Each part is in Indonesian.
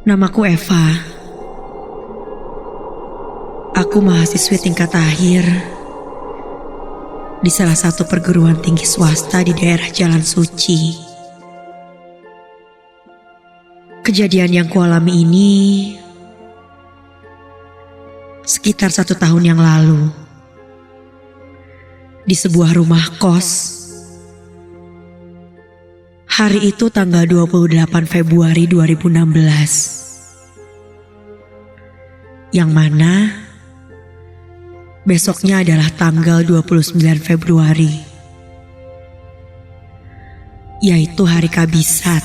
Namaku Eva. Aku mahasiswi tingkat akhir di salah satu perguruan tinggi swasta di daerah Jalan Suci. Kejadian yang kualami ini sekitar 1 tahun yang lalu di sebuah rumah kos. Hari itu tanggal 28 Februari 2016. Yang mana besoknya adalah tanggal 29 Februari, yaitu hari Kabisat.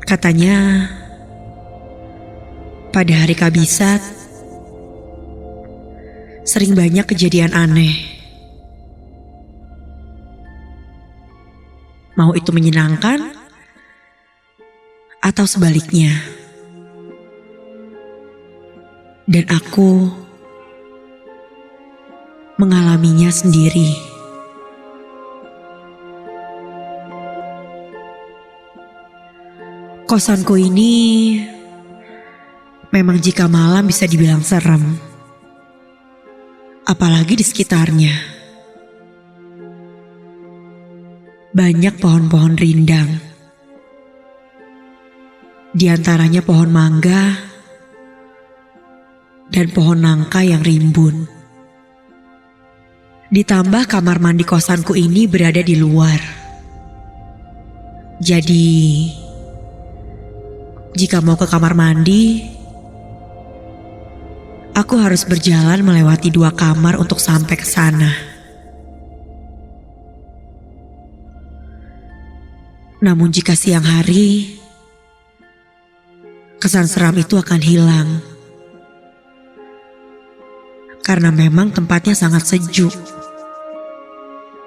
Katanya pada hari Kabisat sering banyak kejadian aneh. Mau itu menyenangkan atau sebaliknya. Dan aku mengalaminya sendiri. Kosanku ini memang jika malam bisa dibilang serem. Apalagi di sekitarnya. Banyak pohon-pohon rindang. Di antaranya pohon mangga dan pohon nangka yang rimbun. Ditambah kamar mandi kosanku ini berada di luar. Jadi, jika mau ke kamar mandi, aku harus berjalan melewati 2 kamar untuk sampai ke sana. Namun jika siang hari, kesan seram itu akan hilang. Karena memang tempatnya sangat sejuk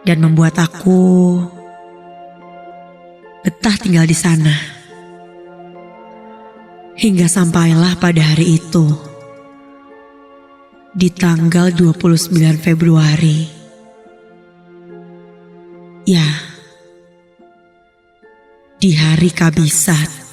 dan membuat aku betah tinggal di sana. Hingga sampailah pada hari itu, di tanggal 29 Februari. Ya, di hari Kabisat.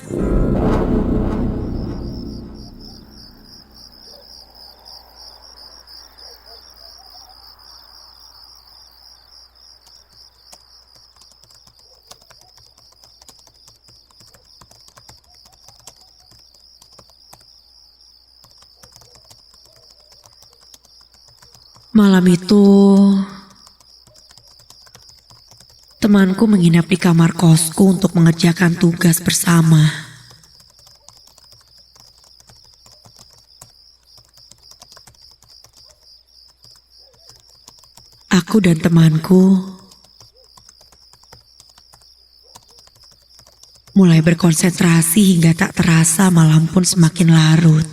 Malam itu, temanku menginap di kamar kosku untuk mengerjakan tugas bersama. Aku dan temanku mulai berkonsentrasi hingga tak terasa malam pun semakin larut.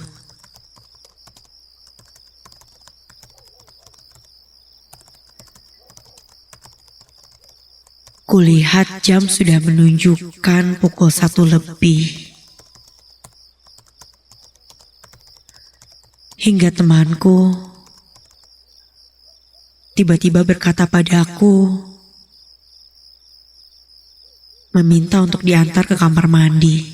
Kulihat jam sudah menunjukkan pukul 1 lebih. Hingga temanku tiba-tiba berkata padaku, meminta untuk diantar ke kamar mandi.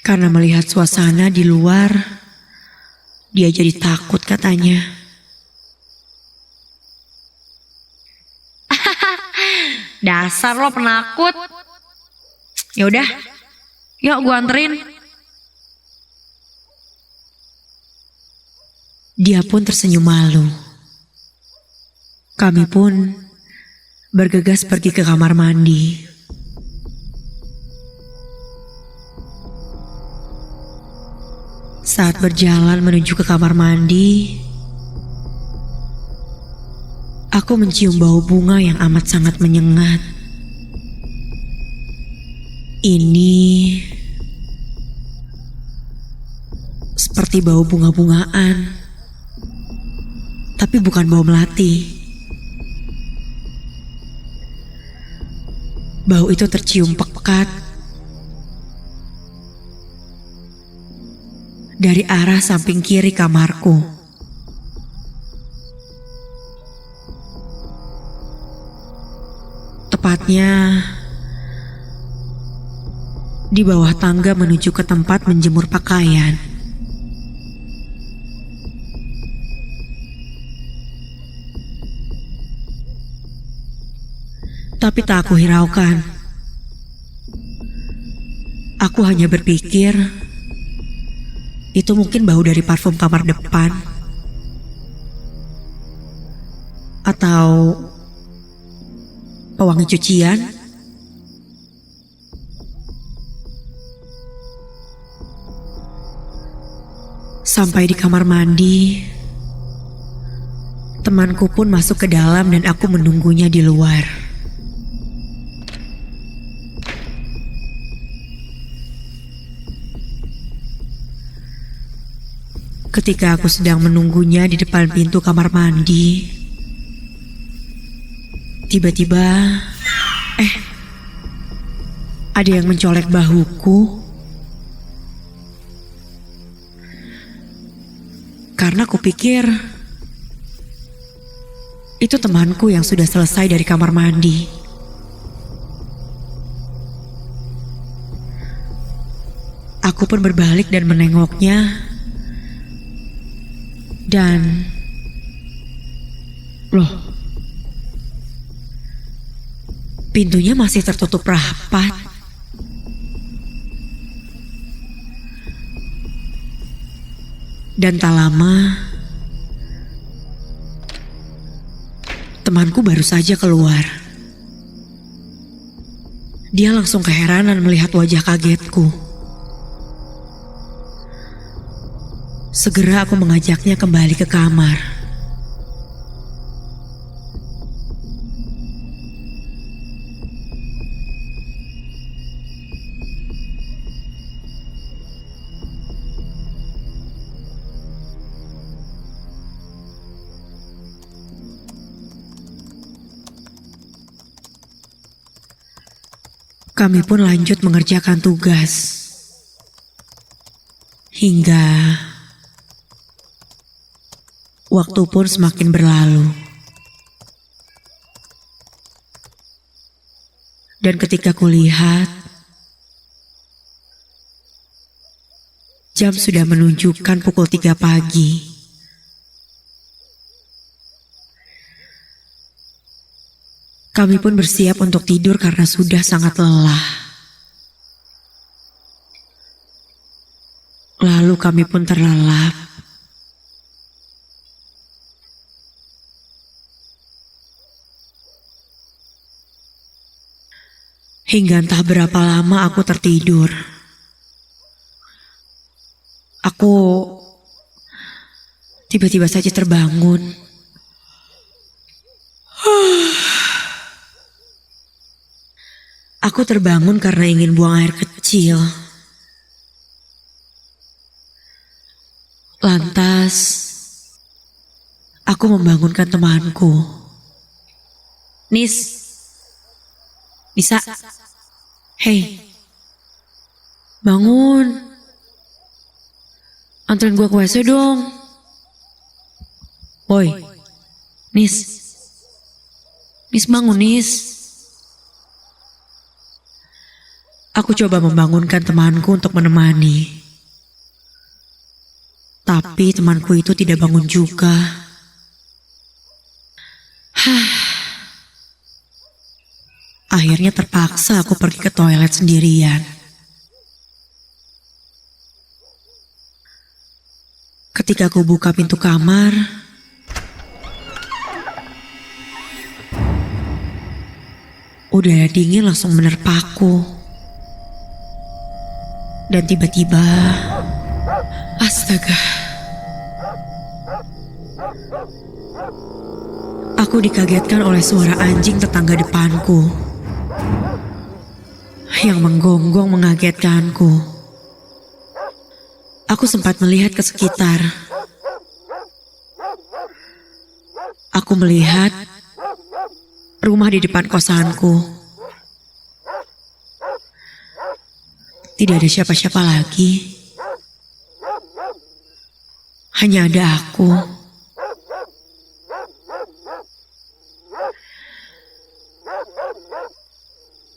Karena melihat suasana di luar, dia jadi takut katanya. Dasar lo penakut. Yaudah, yuk gua anterin. Dia pun tersenyum malu. Kami pun bergegas pergi ke kamar mandi. Saat berjalan menuju ke kamar mandi, aku mencium bau bunga yang amat sangat menyengat. Ini seperti bau bunga-bungaan, tapi bukan bau melati. Bau itu tercium pekat dari arah samping kiri kamarku. tepatnya di bawah tangga menuju ke tempat menjemur pakaian. Tapi tak aku hiraukan. Aku hanya berpikir itu mungkin bau dari parfum kamar depan. Atau pewangi cucian. Sampai di kamar mandi, temanku pun masuk ke dalam dan aku menunggunya di luar. Ketika aku sedang menunggunya di depan pintu kamar mandi, tiba-tiba, ada yang mencolek bahuku. Karena kupikir itu temanku yang sudah selesai dari kamar mandi. Aku pun berbalik dan menengoknya. Dan loh, pintunya masih tertutup rapat. Dan tak lama, temanku baru saja keluar. Dia langsung keheranan melihat wajah kagetku. Segera aku mengajaknya kembali ke kamar. Kami pun lanjut mengerjakan tugas. Hingga waktu pun semakin berlalu. Dan ketika kulihat, jam sudah menunjukkan pukul 3 pagi. Kami pun bersiap untuk tidur karena sudah sangat lelah. Lalu kami pun terlelap. Hingga entah berapa lama aku tertidur. Aku tiba-tiba saja terbangun. Aku terbangun karena ingin buang air kecil. Lantas, aku membangunkan temanku. Nisa, hei, bangun. Anterin gua ke WC dong. Boy, Nis bangun, Nis. Aku coba membangunkan temanku untuk menemani. Tapi temanku itu tidak bangun juga. Akhirnya terpaksa aku pergi ke toilet sendirian. Ketika aku buka pintu kamar, udara dingin langsung menerpaku. Dan tiba-tiba, astaga, aku dikagetkan oleh suara anjing tetangga depanku yang menggonggong mengagetkanku. Aku sempat melihat ke sekitar. Aku melihat rumah di depan kosanku. Tidak ada siapa-siapa lagi. Hanya ada aku.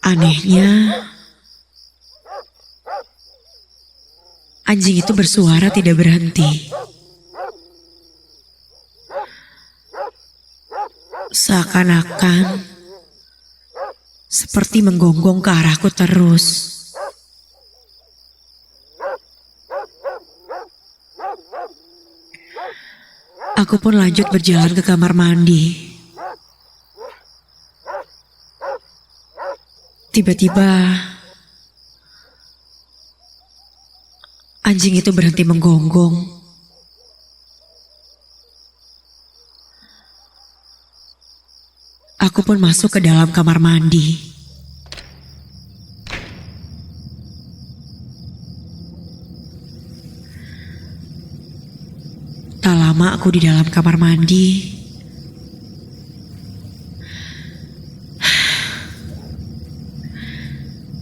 Anehnya, anjing itu bersuara tidak berhenti. Seakan-akan seperti menggonggong ke arahku terus. Aku pun lanjut berjalan ke kamar mandi. Tiba-tiba, anjing itu berhenti menggonggong. Aku pun masuk ke dalam kamar mandi. Tak lama aku di dalam kamar mandi.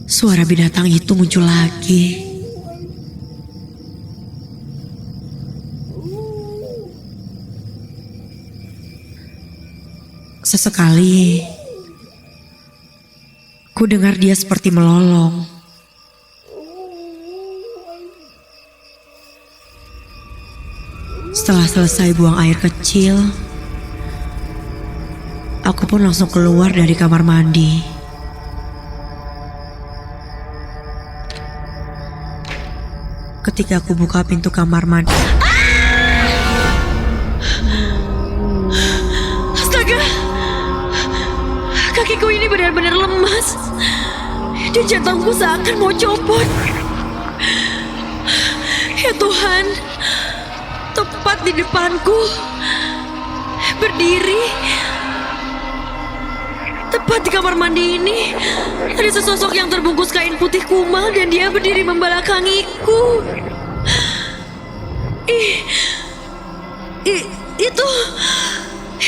Suara binatang itu muncul lagi. Sesekali, ku dengar dia seperti melolong. Setelah selesai buang air kecil, aku pun langsung keluar dari kamar mandi. Ketika aku buka pintu kamar mandi, kakiku ini benar-benar lemas dan jantungku seakan mau copot. Ya Tuhan, tepat di depanku berdiri, tepat di kamar mandi ini, ada sesosok yang terbungkus kain putih kumal dan dia berdiri membelakangiku.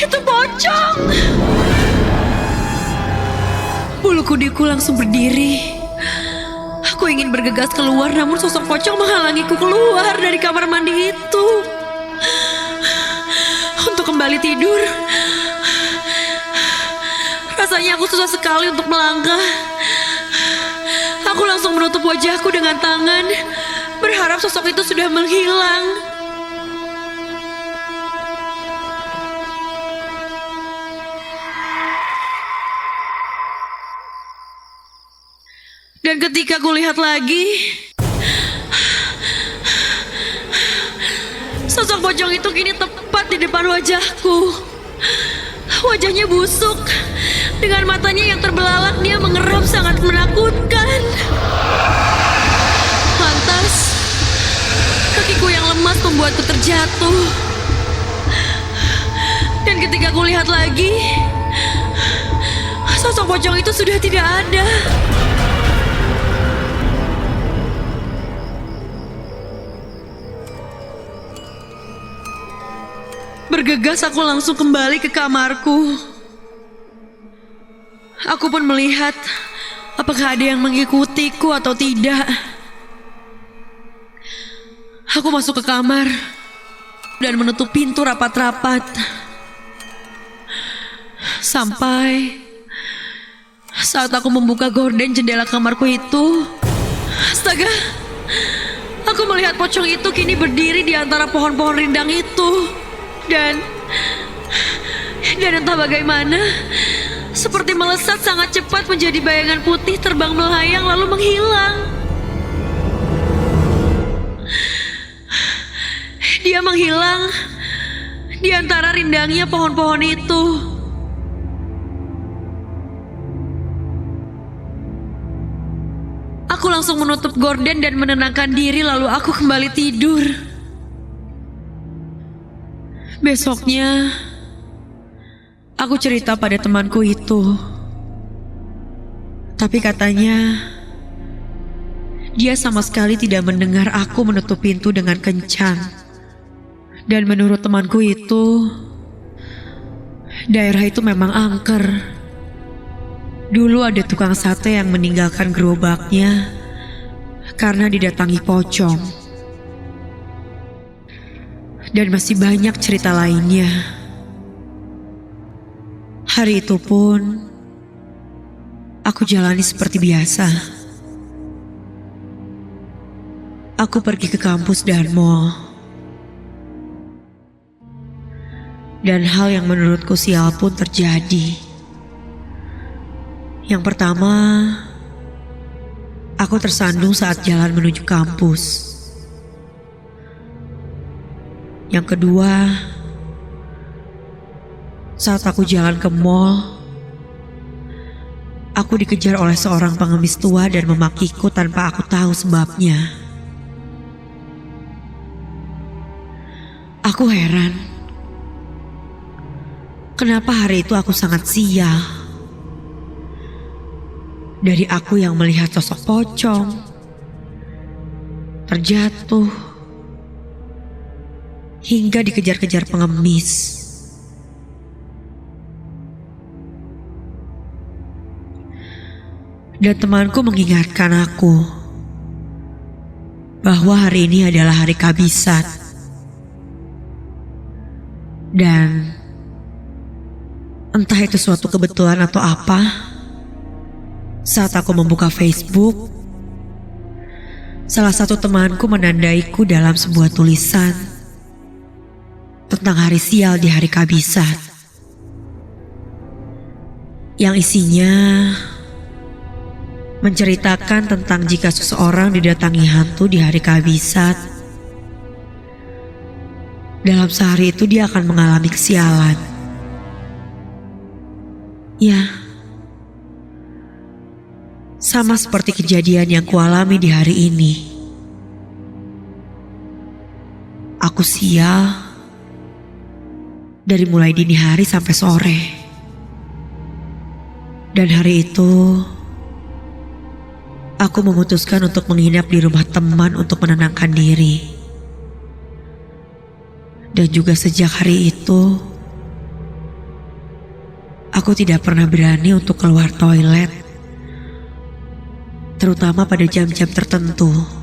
Itu pocong. Bulu kudiku langsung berdiri. Aku ingin bergegas keluar, namun sosok pocong menghalangiku keluar dari kamar mandi itu. Untuk kembali tidur, rasanya aku susah sekali untuk melangkah. Aku langsung menutup wajahku dengan tangan, berharap sosok itu sudah menghilang. Dan ketika ku lihat lagi, sosok pocong itu kini tepat di depan wajahku. Wajahnya busuk, dengan matanya yang terbelalak dia mengerap sangat menakutkan. Lantas, kakiku yang lemas membuatku terjatuh. Dan ketika ku lihat lagi, sosok pocong itu sudah tidak ada. Bergegas aku langsung kembali ke kamarku. Aku pun melihat apakah ada yang mengikutiku atau tidak. Aku masuk ke kamar dan menutup pintu rapat-rapat. Sampai saat aku membuka gorden jendela kamarku itu, astaga, aku melihat pocong itu kini berdiri di antara pohon-pohon rindang itu. Dan entah bagaimana, seperti melesat sangat cepat menjadi bayangan putih terbang melayang lalu menghilang. Dia menghilang di antara rindangnya pohon-pohon itu. Aku langsung menutup gorden dan menenangkan diri lalu aku kembali tidur. Besoknya, aku cerita pada temanku itu. Tapi katanya, dia sama sekali tidak mendengar aku menutup pintu dengan kencang. Dan menurut temanku itu, daerah itu memang angker. Dulu ada tukang sate yang meninggalkan gerobaknya karena didatangi pocong. Dan masih banyak cerita lainnya. Hari itu pun, aku jalani seperti biasa. Aku pergi ke kampus dan mall. Dan hal yang menurutku sial pun terjadi. Yang pertama, aku tersandung saat jalan menuju kampus. Yang kedua, saat aku jalan ke mall, aku dikejar oleh seorang pengemis tua dan memakiku tanpa aku tahu sebabnya. Aku heran, kenapa hari itu aku sangat sial. Dari aku yang melihat sosok pocong, terjatuh, hingga dikejar-kejar pengemis. Dan temanku mengingatkan aku bahwa hari ini adalah hari kabisat. Dan entah itu suatu kebetulan atau apa, saat aku membuka Facebook, salah satu temanku menandaiku dalam sebuah tulisan tentang hari sial di hari kabisat, yang isinya menceritakan tentang jika seseorang didatangi hantu di hari kabisat, dalam sehari itu dia akan mengalami kesialan. Ya, sama seperti kejadian yang kualami di hari ini. Aku sial dari mulai dini hari sampai sore. Dan hari itu, aku memutuskan untuk menginap di rumah teman untuk menenangkan diri. Dan juga sejak hari itu, aku tidak pernah berani untuk keluar toilet, terutama pada jam-jam tertentu.